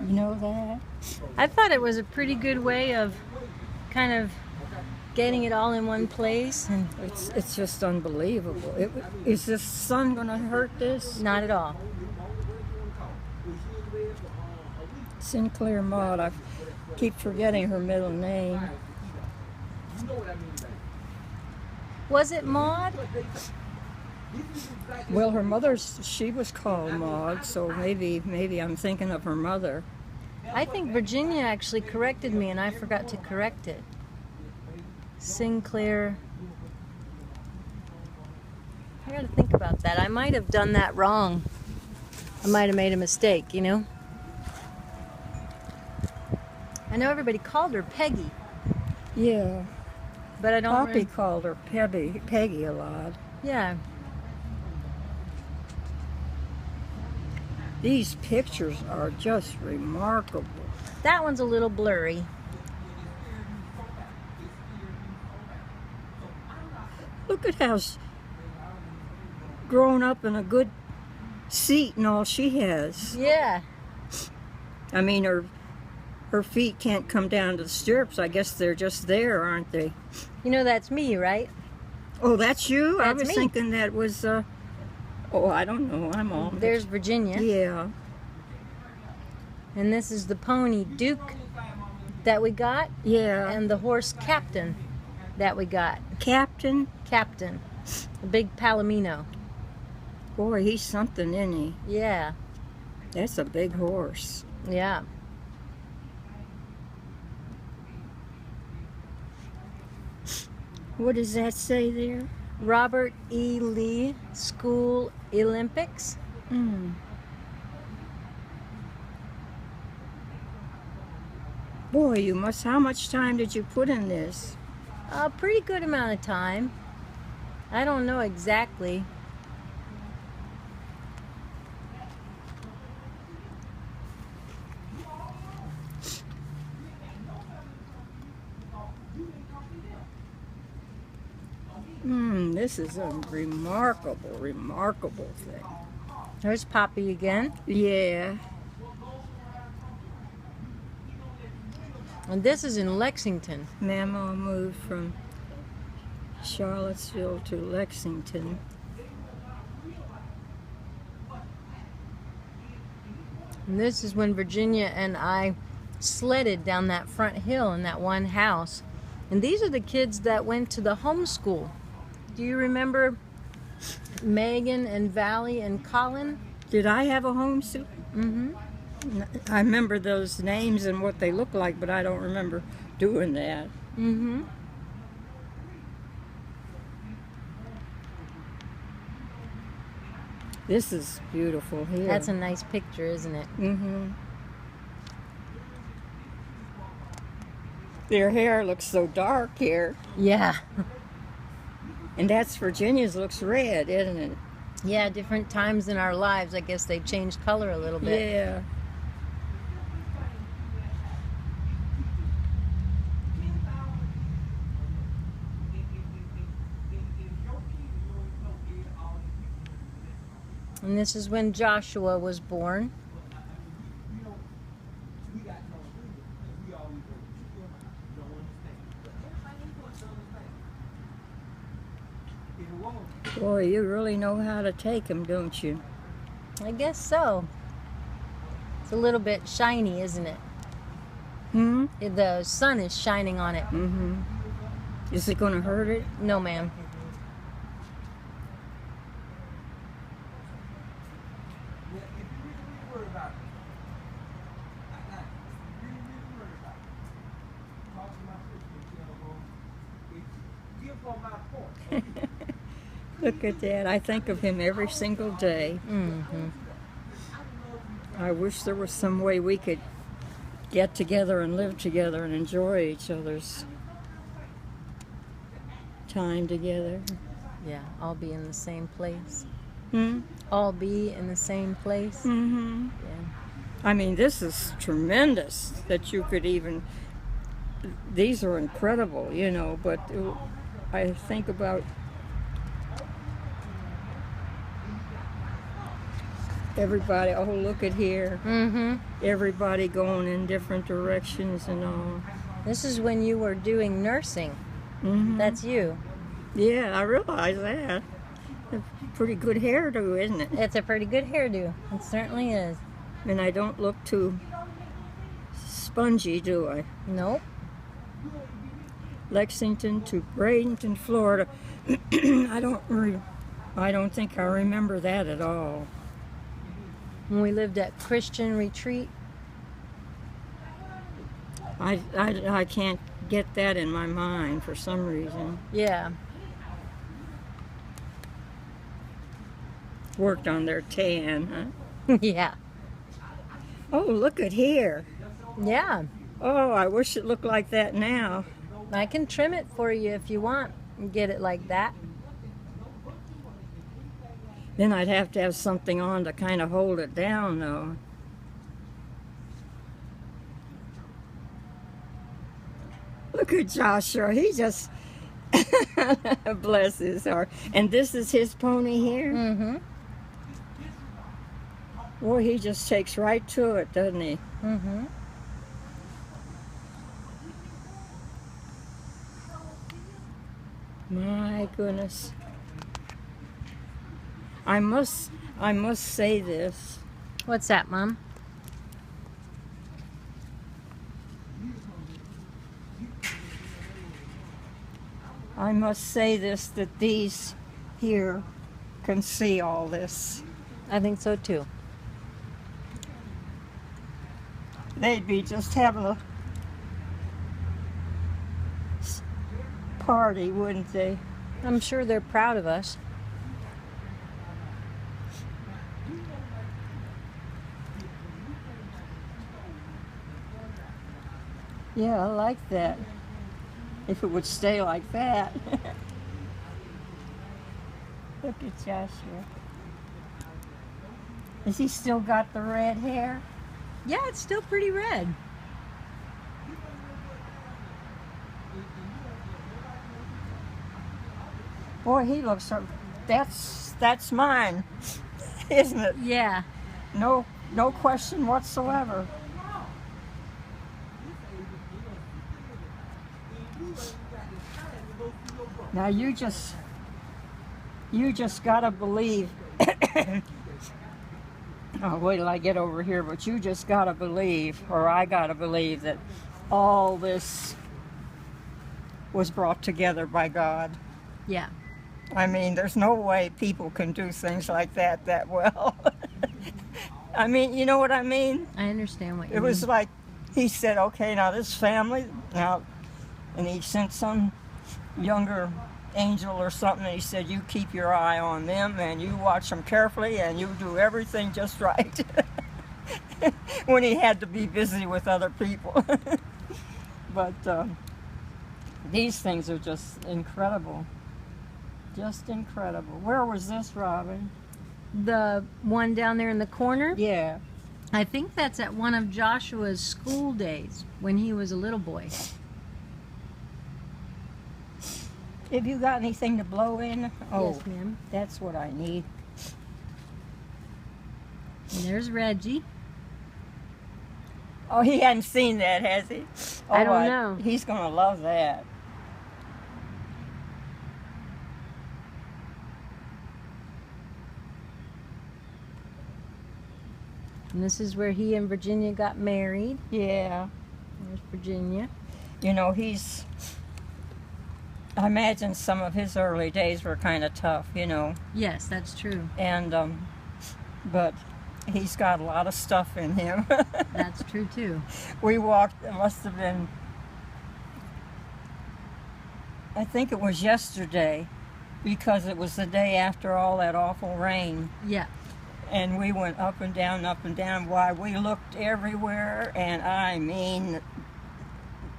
You know that? I thought it was a pretty good way of kind of getting it all in one place, and It's just unbelievable. Is the sun going to hurt this? not at all. Sinclair Maud. I keep forgetting her middle name. Was it Maud? Well, her mother's, she was called Maud, so maybe I'm thinking of her mother. I think Virginia actually corrected me, and I forgot to correct it. Sinclair. I gotta think about that. I might have done that wrong. I might have made a mistake, you know? I know everybody called her Peggy, Yeah, but I don't Poppy called her Peggy a lot. Yeah. These pictures are just remarkable. That one's a little blurry. Look at how grown up in a good seat and all she has. Yeah. I mean, her feet can't come down to the stirrups. I guess they're just there, aren't they? You know that's me, right? Oh, that's you? I That's was me. thinking that was, oh, I don't know. I'm all... There's Virginia. Yeah. And this is the pony Duke that we got. Yeah. And the horse Captain that we got. Captain? Captain. A big Palomino. Boy, he's something, isn't he? Yeah. That's a big horse. Yeah. What does that say there? Robert E. Lee School Olympics. Mm. Boy, how much time did you put in this? A pretty good amount of time. I don't know exactly. This is a remarkable thing. There's Poppy again. Yeah. And this is in Lexington. Mama moved from Charlottesville to Lexington. And this is when Virginia and I sledded down that front hill in that one house. And these are the kids that went to the homeschool. Do you remember Megan and Valley and Colin? Did I have a homeschool? Mm-hmm. I remember those names and what they look like, but I don't remember doing that. Mm-hmm. This is beautiful here. That's a nice picture, isn't it? Mm-hmm. Their hair looks so dark here. Yeah. And that's Virginia's looks red, isn't it? Yeah, different times in our lives, I guess they've changed color a little bit. Yeah. And this is when Joshua was born. Boy, you really know how to take them, don't you? I guess so. It's a little bit shiny, isn't it? Hmm? The sun is shining on it. Mm-hmm. Is it going to hurt it? No, ma'am. Look at that. I think of him every single day. Mm-hmm. I wish there was some way we could get together and live together and enjoy each other's time together. Yeah, all be in the same place. Hmm? All be in the same place. Mm-hmm. Yeah. I mean, this is tremendous that you could even... These are incredible, you know, but I think about... Everybody, oh, look at here. Mm-hmm. Everybody going in different directions and all. This is when you were doing nursing. Hmm. That's you. Yeah, I realize that. A pretty good hairdo, isn't it? It's a pretty good hairdo. It certainly is. And I don't look too spongy, do I? Nope. Lexington to Bradenton, Florida. I don't think I remember that at all. When we lived at Christian Retreat. I can't get that in my mind for some reason. Yeah. Worked on their tan, huh? Yeah. Oh, look at here. Yeah. Oh, I wish it looked like that now. I can trim it for you if you want and get it like that. Then I'd have to have something on to kind of hold it down, though. Look at Joshua. He just bless his heart. And this is his pony here? Mm-hmm. Boy, he just takes right to it, doesn't he? Mm-hmm. My goodness. I must say this. What's that, Mom? I must say this, that these here can see all this. I think so too. They'd be just having a party, wouldn't they? I'm sure they're proud of us. Yeah, I like that. If it would stay like that. Look at Joshua. Has he still got the red hair? Yeah, it's still pretty red. Boy, he looks so. That's mine, isn't it? Yeah. No question whatsoever. Now you just gotta believe. Oh, wait till I get over here, but you just gotta believe, or I gotta believe, that all this was brought together by God. Yeah. I mean, there's no way people can do things like that well. I mean, you know what I mean? I understand what you It mean. was like he said, okay, now this family, now, and he sent some younger angel or something, and he said, you keep your eye on them and you watch them carefully and you do everything just right. When he had to be busy with other people. But these things are just incredible. Just incredible. Where was this, Robin? The one down there in the corner? Yeah. I think that's at one of Joshua's school days when he was a little boy. Have you got anything to blow in? Oh, Yes, ma'am. that's what I need. And there's Reggie. Oh, he hadn't seen that, has he? Oh, I don't know. He's going to love that. And this is where he and Virginia got married. Yeah. There's Virginia. You know, I imagine some of his early days were kind of tough, you know. Yes, that's true. And, but he's got a lot of stuff in him. That's true too. We walked, it must have been, I think it was yesterday, because it was the day after all that awful rain. Yeah. And we went up and down, up and down. Why, we looked everywhere, and I mean,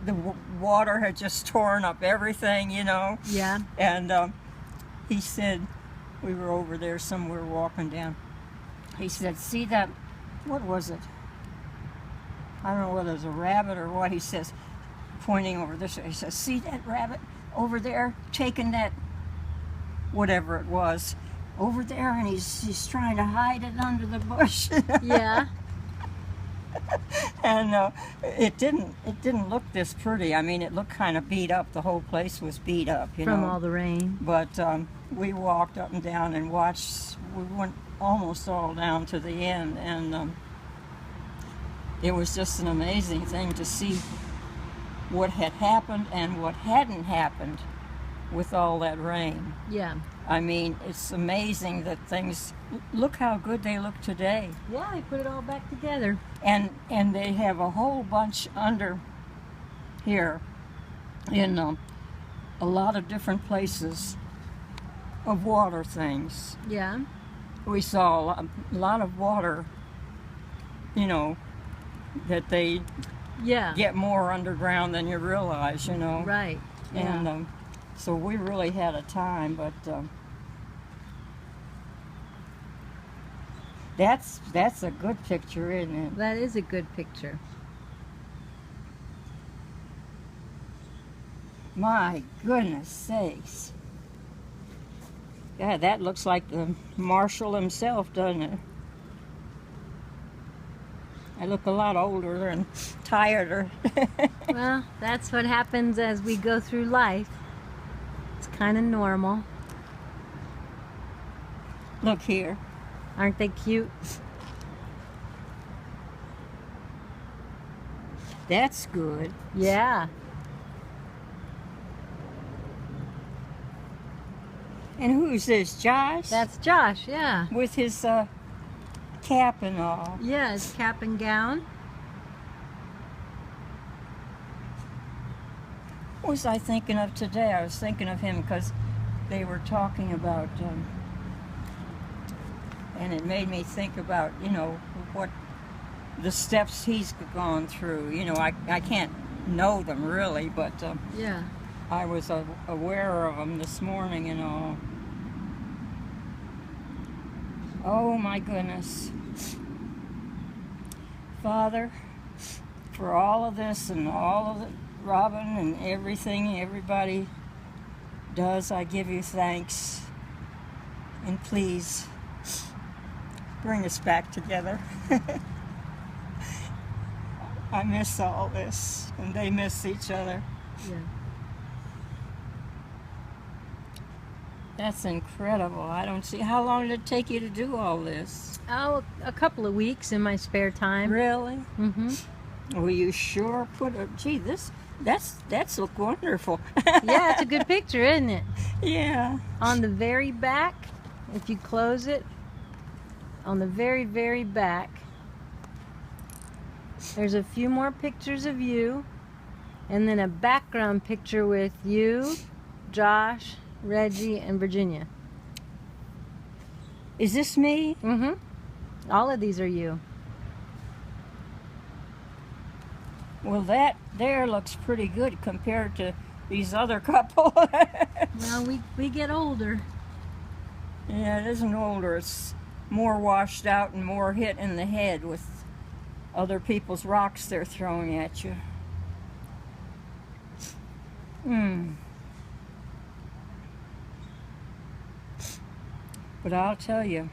the water had just torn up everything, you know. Yeah. And he said, we were over there somewhere walking down. He said, see that, what was it? I don't know whether it was a rabbit or what. He says, pointing over this way, he says, see that rabbit over there taking that, whatever it was. over there, and he's trying to hide it under the bush. Yeah. And it didn't look this pretty. I mean, it looked kind of beat up. The whole place was beat up, you From know. all the rain. But we walked up and down and watched. We went almost all down to the end, and it was just an amazing thing to see what had happened and what hadn't happened with all that rain. Yeah. I mean, it's amazing that things, look how good they look today. Yeah, they put it all back together. And they have a whole bunch under here in a lot of different places of water things. Yeah. We saw a lot of water, you know, that they Yeah. get more underground than you realize, you know. Right. Yeah. And so we really had a time, but that's a good picture, isn't it? That is a good picture. My goodness sakes. Yeah, that looks like the marshal himself, doesn't it? I look a lot older and tireder. Well, that's what happens as we go through life. It's kind of normal. Look here. Aren't they cute? That's good. Yeah. And who's this, Josh? That's Josh, yeah. With his cap and all. Yeah, his cap and gown. What was I thinking of today? I was thinking of him because they were talking about, and it made me think about, you know, what the steps he's gone through. You know, I can't know them really, but Yeah. I was aware of them this morning and all. Oh my goodness. Father, for all of this and all of it, Robin and everything everybody does, I give you thanks. And please bring us back together. I miss all this, and they miss each other. Yeah. That's incredible. I don't see. How long did it take you to do all this? Oh, a couple of weeks in my spare time. Really? Mm-hmm. Well, you sure put a. Gee, that's look wonderful. Yeah, it's a good picture, isn't it? Yeah. On the very back, if you close it, on the very, very back, there's a few more pictures of you, and then a background picture with you, Josh, Reggie, and Virginia. Is this me? Mm-hmm. All of these are you. Well, that there looks pretty good compared to these other couple. Well, we get older. Yeah, it isn't older. It's more washed out and more hit in the head with other people's rocks they're throwing at you. But I'll tell you,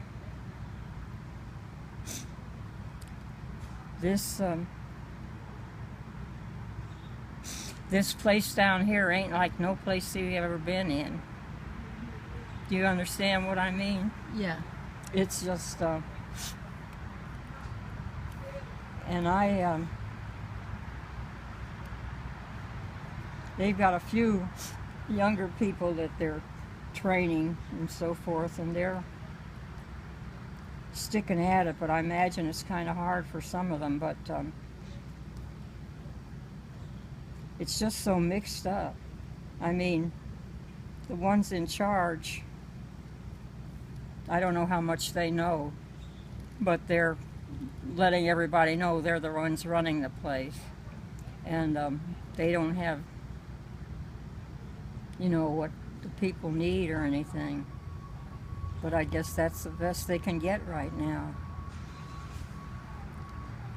this place down here ain't like no place you've ever been in. Do you understand what I mean? Yeah. It's just, and they've got a few younger people that they're training and so forth, and they're sticking at it, but I imagine it's kind of hard for some of them, but it's just so mixed up. I mean, the ones in charge, I don't know how much they know, but they're letting everybody know they're the ones running the place. And they don't have, you know, what the people need or anything. But I guess that's the best they can get right now.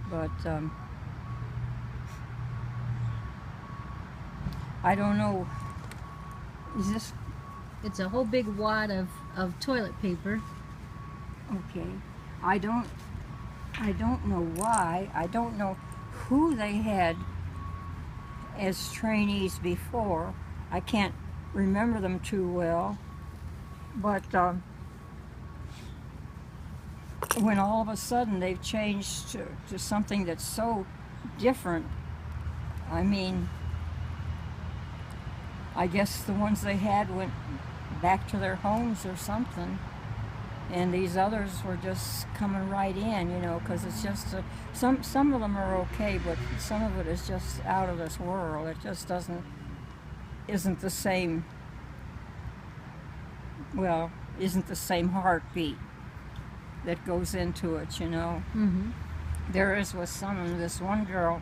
But I don't know. Is this? It's a whole big wad of of toilet paper. Okay. I don't know why. I don't know who they had as trainees before. I can't remember them too well. But when all of a sudden they've changed to something that's so different, I mean, I guess the ones they had went back to their homes or something, and these others were just coming right in, you know, because it's just some of them are okay, but some of it is just out of this world. It just isn't the same. Well, isn't the same heartbeat that goes into it, you know. Mm-hmm. There is with some of this one girl.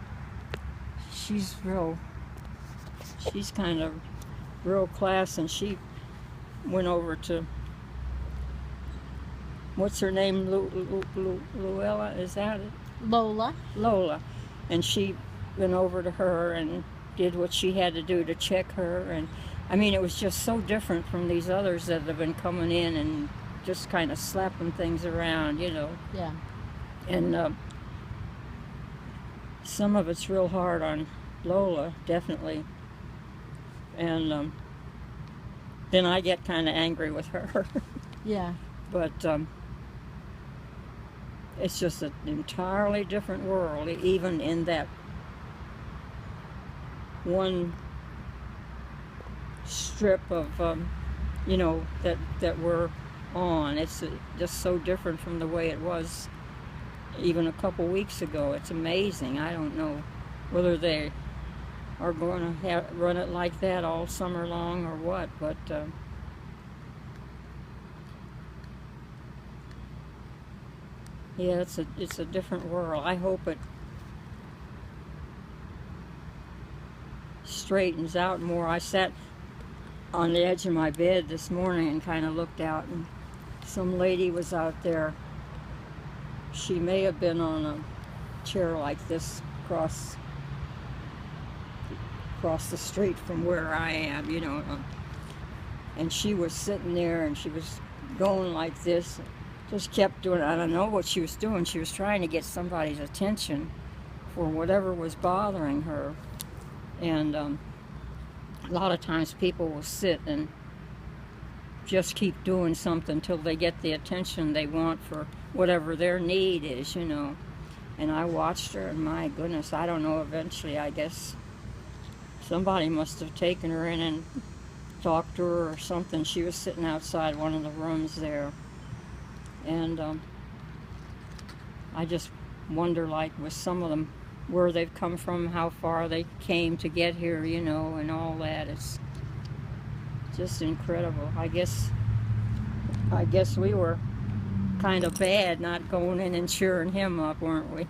She's kind of real class, and she went over to, what's her name, Luella, is that it? Lola. Lola. And she went over to her and did what she had to do to check her. And I mean, it was just so different from these others that have been coming in and just kind of slapping things around, you know. Yeah. And some of it's real hard on Lola, definitely. And then I get kind of angry with her. Yeah. But it's just an entirely different world, even in that one strip of, you know, that we're on. It's just so different from the way it was even a couple weeks ago. It's amazing. I don't know whether they are going to run it like that all summer long or what, but yeah, it's a different world. I hope it straightens out more. I sat on the edge of my bed this morning and kind of looked out, and some lady was out there. She may have been on a chair like this across the street from where I am, you know, and she was sitting there and she was going like this, just kept doing it. I don't know what she was doing. She was trying to get somebody's attention for whatever was bothering her. And a lot of times people will sit and just keep doing something till they get the attention they want for whatever their need is, you know. And I watched her, and my goodness, I don't know, eventually I guess somebody must have taken her in and talked to her or something. She was sitting outside one of the rooms there. And I just wonder, like, with some of them, where they've come from, how far they came to get here, you know, and all that. It's just incredible. I guess we were kind of bad not going in and cheering him up, weren't we?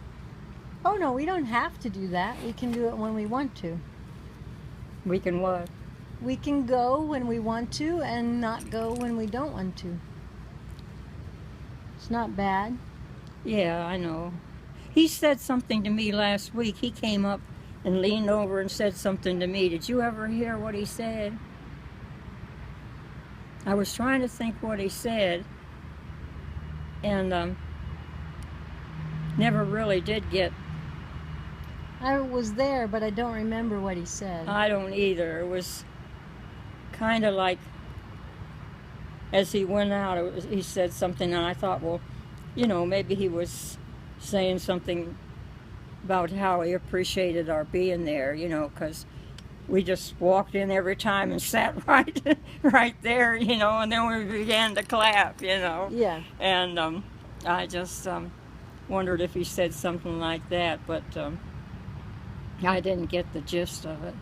Oh no, we don't have to do that. We can do it when we want to. We can what? We can go when we want to and not go when we don't want to. It's not bad. Yeah, I know. He said something to me last week. He came up and leaned over and said something to me. Did you ever hear what he said? I was trying to think what he said, and never really did get. I was there, but I don't remember what he said. I don't either. It was kind of like, as he went out, he said something, and I thought, well, you know, maybe he was saying something about how he appreciated our being there, you know, because we just walked in every time and sat right there, you know, and then we began to clap, you know. Yeah. And I just wondered if he said something like that, but I didn't get the gist of it.